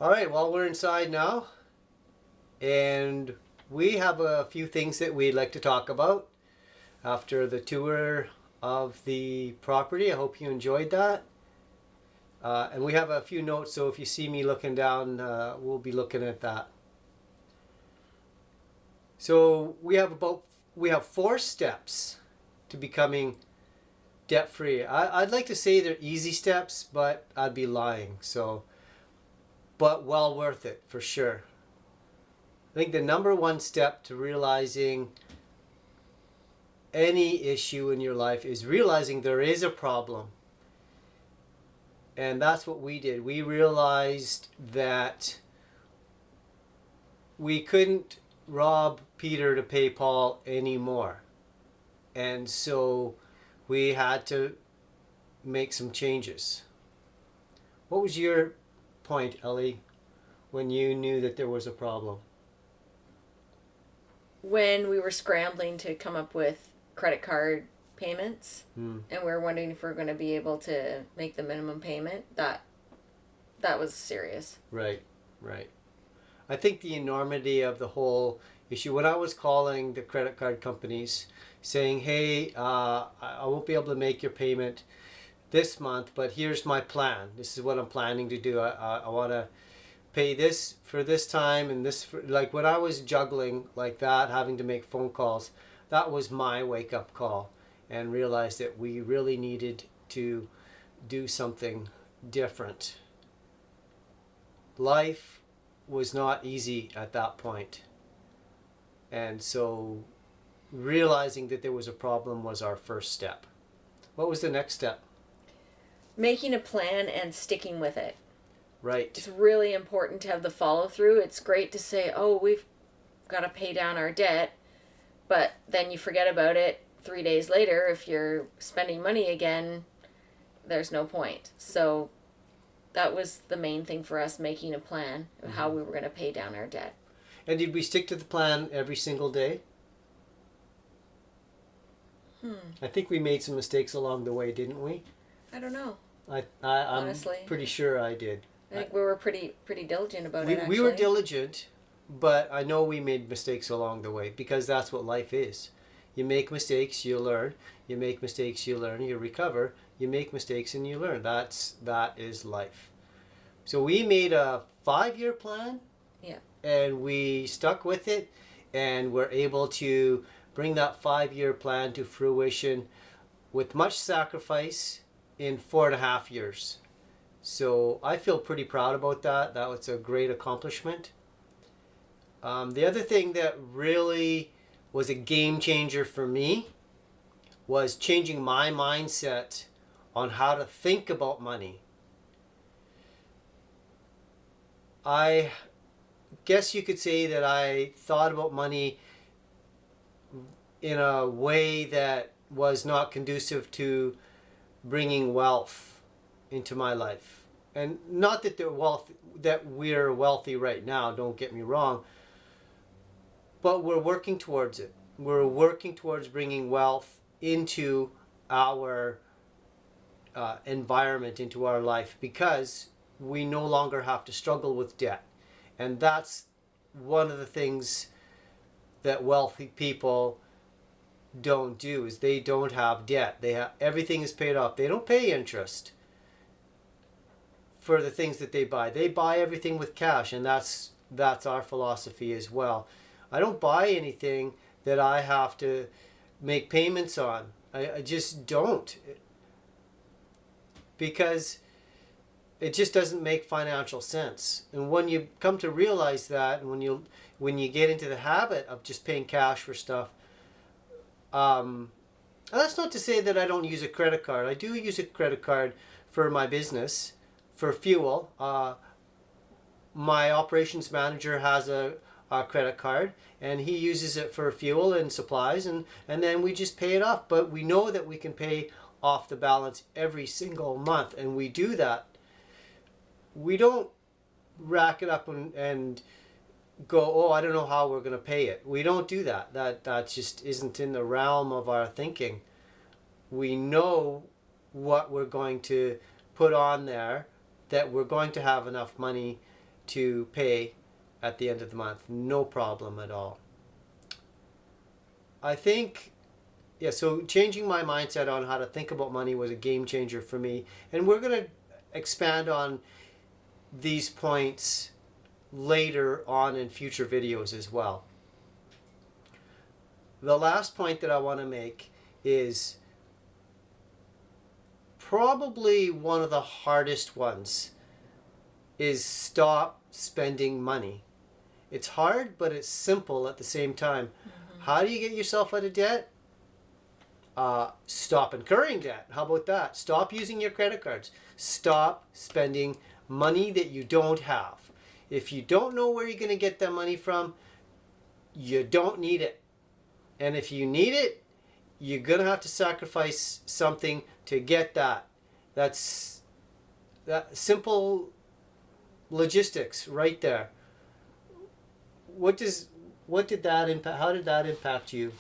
All right, well, we're inside now, and we have a few things that we'd like to talk about after the tour of the property. I hope you enjoyed that. And we have a few notes, so if you see me looking down, we'll be looking at that. So we have 4 steps to becoming debt free. I'd like to say they're easy steps, but I'd be lying. But well worth it for sure. I think the number one step to realizing any issue in your life is realizing there is a problem. And that's what we did. We realized that we couldn't rob Peter to pay Paul anymore. And so we had to make some changes. What was your point, Ellie, when you knew that there was a problem? When we were scrambling to come up with credit card payments, and we were wondering if we are going to be able to make the minimum payment, that was serious. Right. I think the enormity of the whole issue, when I was calling the credit card companies saying, hey, I won't be able to make your payment this month, but here's my plan. This is what I'm planning to do. I want to pay this for this time and this for, like when I was juggling like that, having to make phone calls, that was my wake-up call, and realized that we really needed to do something different. Life was not easy at that point. And so realizing that there was a problem was our first step. What was the next step? Making a plan and sticking with it. Right. It's really important to have the follow through. It's great to say, oh, we've got to pay down our debt, but then you forget about it 3 days later. If you're spending money again, there's no point. So that was the main thing for us, making a plan of how we were going to pay down our debt. And did we stick to the plan every single day? I think we made some mistakes along the way, didn't we? I don't know. I'm Honestly, pretty sure I did. I think we were pretty diligent about it, actually. We were diligent, but I know we made mistakes along the way, because that's what life is. You make mistakes, you learn. You make mistakes, you learn. You recover. You make mistakes and you learn. That is life. So we made a 5-year plan. Yeah. And we stuck with it, and we're able to bring that 5-year plan to fruition with much sacrifice in 4.5 years. So I feel pretty proud about that. That was a great accomplishment. The other thing that really was a game changer for me was changing my mindset on how to think about money. I guess you could say that I thought about money in a way that was not conducive to bringing wealth into my life. And not that we're wealthy right now, don't get me wrong, but we're working towards it. We're working towards bringing wealth into our environment, into our life, because we no longer have to struggle with debt. And that's one of the things that wealthy people don't do, is they don't have debt. Everything is paid off. They don't pay interest for the things that they buy. They buy everything with cash, and that's our philosophy as well. I don't buy anything that I have to make payments on. I just don't, because it just doesn't make financial sense. And when you come to realize that, and when you get into the habit of just paying cash for stuff, that's not to say that I don't use a credit card. I do use a credit card for my business, for fuel. My operations manager has a credit card, and he uses it for fuel and supplies, and then we just pay it off. But we know that we can pay off the balance every single month, and we do that. We don't rack it up and go, oh, I don't know how we're going to pay it. We don't do that. That just isn't in the realm of our thinking. We know what we're going to put on there, that we're going to have enough money to pay at the end of the month. No problem at all. I think, yeah, so changing my mindset on how to think about money was a game changer for me. And we're going to expand on these points later on in future videos as well. The last point that I want to make is probably one of the hardest ones is stop spending money. It's hard, but it's simple at the same time. How do you get yourself out of debt? Stop incurring debt. How about that? Stop using your credit cards. Stop spending money that you don't have. If you don't know where you're going to get that money from, you don't need it. And if you need it, you're going to have to sacrifice something to get that. That's that simple logistics right there. What did that impact? How did that impact you?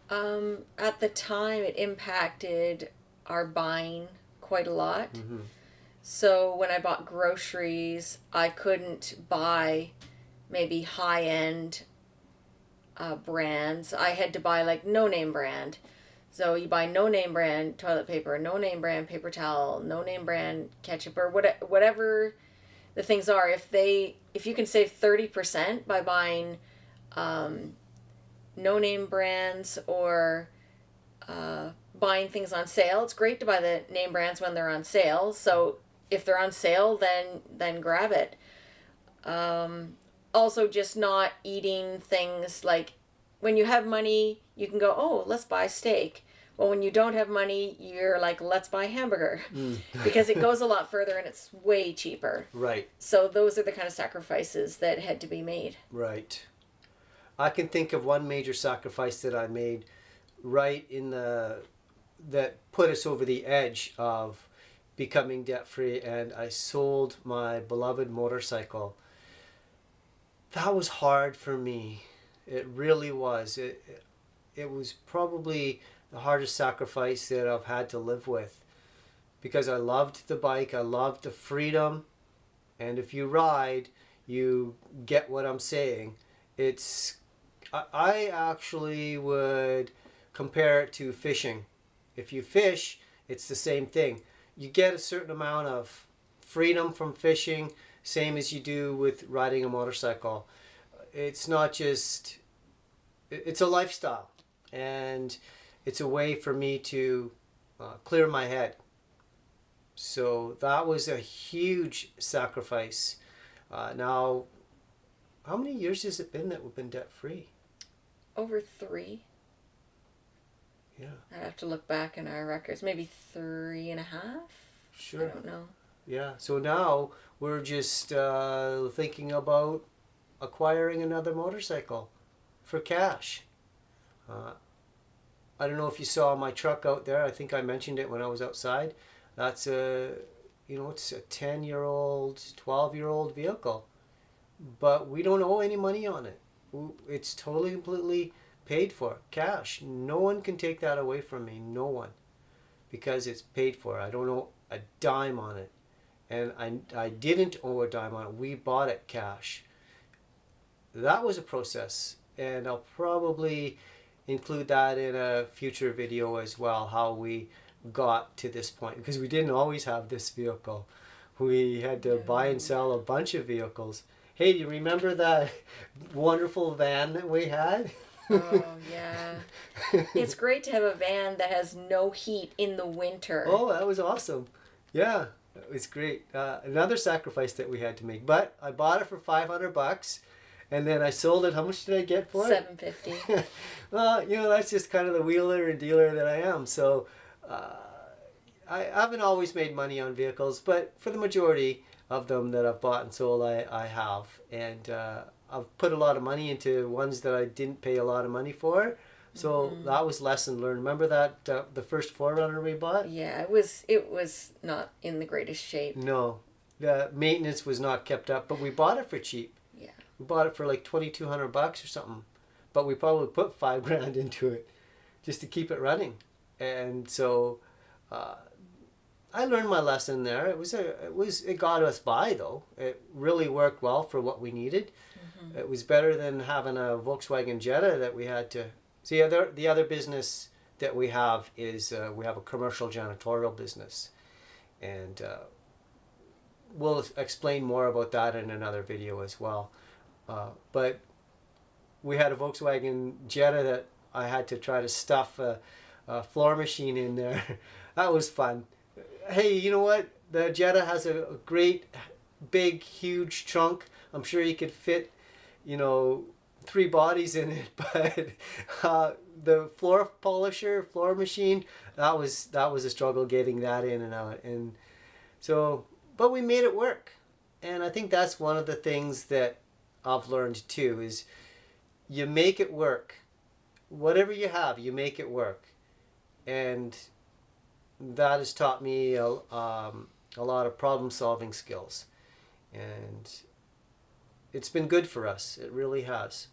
At the time, it impacted our buying quite a lot. Mm-hmm. So when I bought groceries, I couldn't buy maybe high-end brands. I had to buy like no-name brand. So you buy no-name brand toilet paper, no-name brand paper towel, no-name brand ketchup, or whatever the things are. If you can save 30% by buying no-name brands or buying things on sale, it's great to buy the name brands when they're on sale. So if they're on sale, then grab it. Also, just not eating things like when you have money, you can go, oh, let's buy steak. Well, when you don't have money, you're like, let's buy hamburger because it goes a lot further and it's way cheaper. Right. So those are the kind of sacrifices that had to be made. Right. I can think of one major sacrifice that I made right that put us over the edge of becoming debt-free, and I sold my beloved motorcycle. That was hard for me. It really was. It was probably the hardest sacrifice that I've had to live with, because I loved the bike, I loved the freedom, and if you ride, you get what I'm saying. I actually would compare it to fishing. If you fish, it's the same thing. You get a certain amount of freedom from fishing, same as you do with riding a motorcycle. It's not just, it's a lifestyle, and it's a way for me to clear my head. So that was a huge sacrifice. Now, how many years has it been that we've been debt-free? Over 3. Yeah. I'd have to look back in our records. Maybe 3.5? Sure. I don't know. Yeah. So now we're just thinking about acquiring another motorcycle for cash. I don't know if you saw my truck out there. I think I mentioned it when I was outside. That's it's a 10-year-old, 12-year-old vehicle. But we don't owe any money on it. It's totally, completely paid for. Cash. No one can take that away from me. No one. Because it's paid for. I don't owe a dime on it. And I didn't owe a dime on it. We bought it cash. That was a process. And I'll probably include that in a future video as well, how we got to this point. Because we didn't always have this vehicle. We had to buy and sell a bunch of vehicles. Hey, do you remember that wonderful van that we had? Oh, yeah. It's great to have a van that has no heat in the winter. Oh, that was awesome. Yeah, it was great. Another sacrifice that we had to make. But I bought it for $500, and then I sold it. How much did I get for it? $750. Well, that's just kind of the wheeler and dealer that I am. So I haven't always made money on vehicles, but for the majority of them that I've bought and sold, I have. And I've put a lot of money into ones that I didn't pay a lot of money for. So that was lesson learned. Remember that the first 4Runner we bought? Yeah, it was not in the greatest shape. No, the maintenance was not kept up, but we bought it for cheap. Yeah. We bought it for like $2,200 or something, but we probably put $5,000 into it just to keep it running. And so I learned my lesson there. It got us by though. It really worked well for what we needed. It was better than having a Volkswagen Jetta that we had to. See, the other business that we have is we have a commercial janitorial business, and we'll explain more about that in another video as well. But we had a Volkswagen Jetta that I had to try to stuff a floor machine in there. That was fun. Hey, you know what? The Jetta has a great, big, huge trunk. I'm sure you could fit, 3 bodies in it. But the floor machine, that was a struggle getting that in and out. And so, but we made it work. And I think that's one of the things that I've learned too is you make it work. Whatever you have, you make it work. And that has taught me a lot of problem solving skills, and it's been good for us. It really has.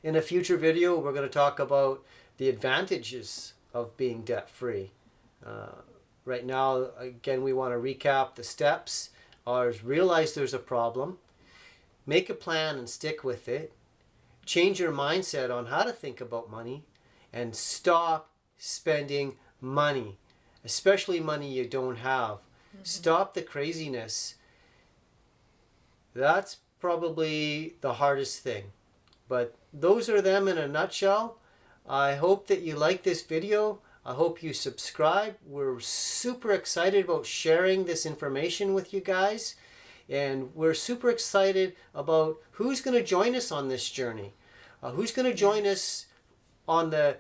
In a future video, we're going to talk about the advantages of being debt free. Right now, again, we want to recap the steps. Realize there's a problem, make a plan and stick with it, change your mindset on how to think about money, and stop spending money, especially money you don't have. Stop the craziness. That's probably the hardest thing. But those are them in a nutshell. I hope that you like this video. I hope you subscribe. We're super excited about sharing this information with you guys. And we're super excited about who's going to join us on this journey. Who's going to join us on the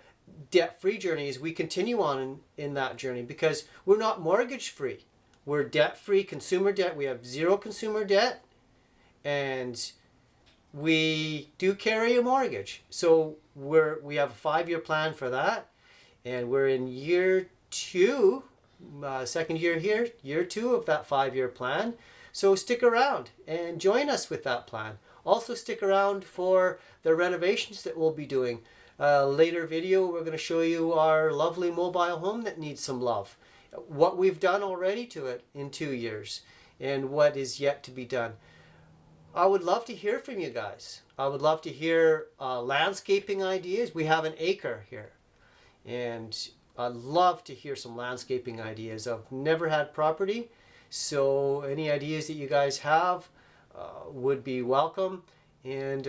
debt-free journey as we continue on in that journey, because we're not mortgage-free. We're debt-free, consumer debt. We have 0 consumer debt, and we do carry a mortgage. So we have a 5-year plan for that, and we're in year 2, second year here, year 2 of that 5-year plan. So stick around and join us with that plan. Also stick around for the renovations that we'll be doing. Later video, we're going to show you our lovely mobile home that needs some love. What we've done already to it in 2 years and what is yet to be done. I would love to hear from you guys. I would love to hear landscaping ideas. We have an acre here, and I'd love to hear some landscaping ideas. I've never had property, so any ideas that you guys have would be welcome. And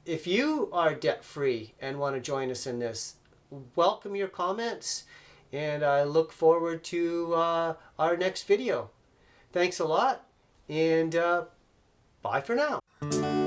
if you are debt-free and want to join us in this, welcome your comments, and I look forward to our next video. Thanks a lot, and bye for now.